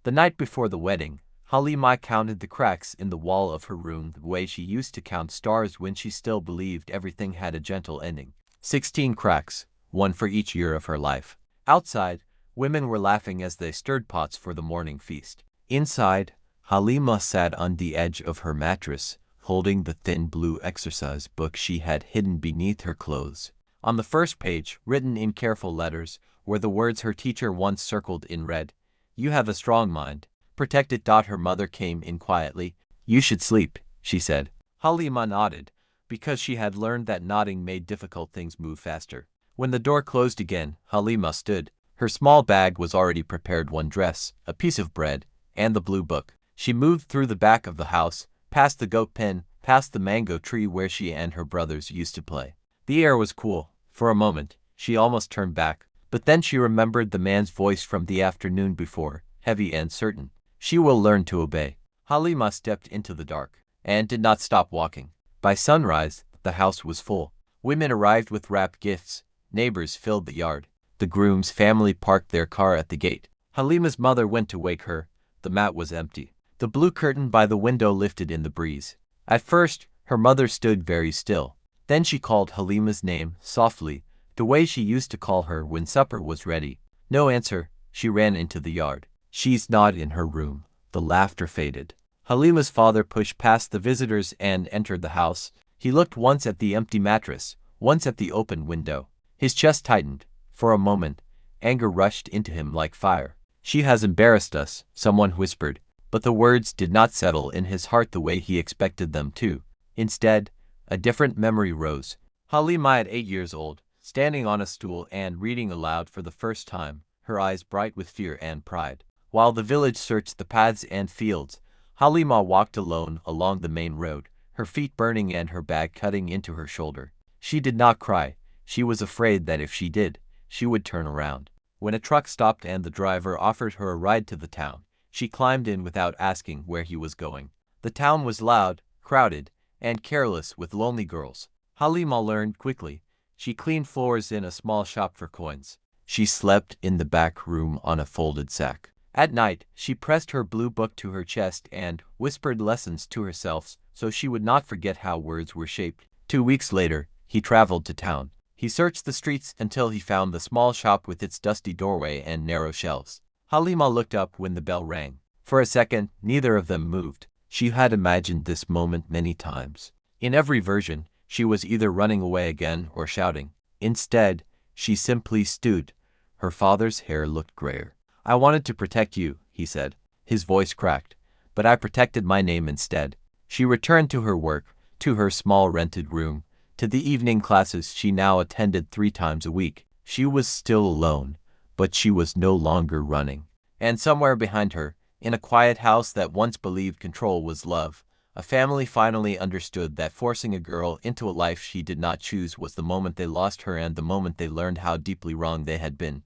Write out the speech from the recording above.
The night before the wedding, Halima counted the cracks in the wall of her room the way she used to count stars when she still believed everything had a gentle ending. 16 cracks, one for each year of her life. Outside, women were laughing as they stirred pots for the morning feast. Inside, Halima sat on the edge of her mattress, holding the thin blue exercise book she had hidden beneath her clothes. On the first page, written in careful letters, were the words her teacher once circled in red. "You have a strong mind. Protect it." Her mother came in quietly. "You should sleep," she said. Halima nodded, because she had learned that nodding made difficult things move faster. When the door closed again, Halima stood. Her small bag was already prepared: one dress, a piece of bread, and the blue book. She moved through the back of the house, past the goat pen, past the mango tree where she and her brothers used to play. The air was cool. For a moment, she almost turned back, but then she remembered the man's voice from the afternoon before, heavy and certain. She will learn to obey. Halima stepped into the dark, and did not stop walking. By sunrise, the house was full. Women arrived with wrapped gifts. Neighbors filled the yard. The groom's family parked their car at the gate. Halima's mother went to wake her. The mat was empty. The blue curtain by the window lifted in the breeze. At first, her mother stood very still. Then she called Halima's name, softly, the way she used to call her when supper was ready. No answer. She ran into the yard. "She's not in her room." The laughter faded. Halima's father pushed past the visitors and entered the house. He looked once at the empty mattress, once at the open window. His chest tightened. For a moment, anger rushed into him like fire. "She has embarrassed us," someone whispered, but the words did not settle in his heart the way he expected them to. Instead, a different memory rose. Halima at 8 years old, standing on a stool and reading aloud for the first time, her eyes bright with fear and pride. While the village searched the paths and fields, Halima walked alone along the main road, her feet burning and her bag cutting into her shoulder. She did not cry. She was afraid that if she did, she would turn around. When a truck stopped and the driver offered her a ride to the town, she climbed in without asking where he was going. The town was loud, crowded, and careless with lonely girls. Halima learned quickly. She cleaned floors in a small shop for coins. She slept in the back room on a folded sack. At night, she pressed her blue book to her chest and whispered lessons to herself so she would not forget how words were shaped. 2 weeks later, he traveled to town. He searched the streets until he found the small shop with its dusty doorway and narrow shelves. Halima looked up when the bell rang. For a second, neither of them moved. She had imagined this moment many times. In every version, she was either running away again or shouting. Instead, she simply stood. Her father's hair looked grayer. "I wanted to protect you," he said. His voice cracked. "But I protected my name instead." She returned to her work, to her small rented room, to the evening classes she now attended 3 times a week. She was still alone, but she was no longer running. And somewhere behind her, in a quiet house that once believed control was love, a family finally understood that forcing a girl into a life she did not choose was the moment they lost her and the moment they learned how deeply wrong they had been.